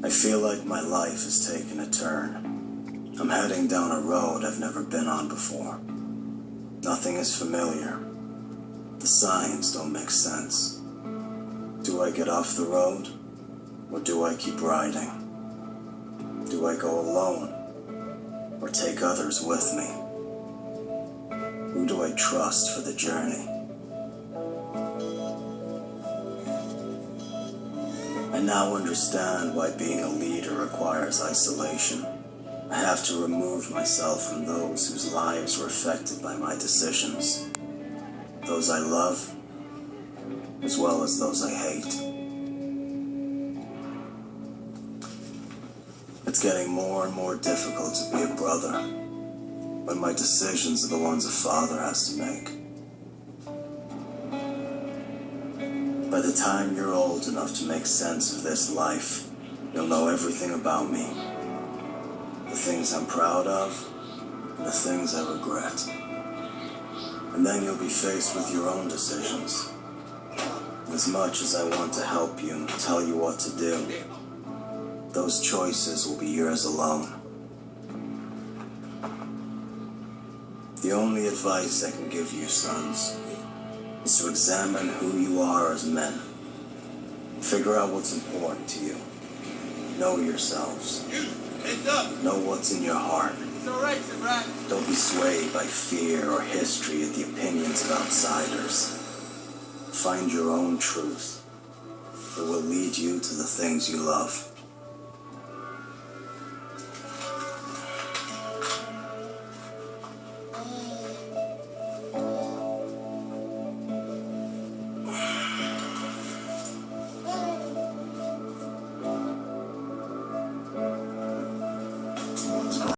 I feel like my life has taken a turn. I'm heading down a road I've never been on before. Nothing is familiar. The signs don't make sense. Do I get off the road, or do I keep riding? Do I go alone, or take others with me? Who do I trust for the journey? I now understand why being a leader requires isolation. I have to remove myself from those whose lives were affected by my decisions. Those I love, as well as those I hate. It's getting more and more difficult to be a brother, when my decisions are the ones a father has to make. By the time you're old enough to make sense of this life, you'll know everything about me. The things I'm proud of, and the things I regret. And then you'll be faced with your own decisions. As much as I want to help you and tell you what to do, those choices will be yours alone. The only advice I can give you, sons, is to examine who you are as men. Figure out what's important to you. Know yourselves. Heads up! Know what's in your heart. It's alright, Samrat. Don't be swayed by fear or history or the opinions of outsiders. Find your own truth. It will lead you to the things you love.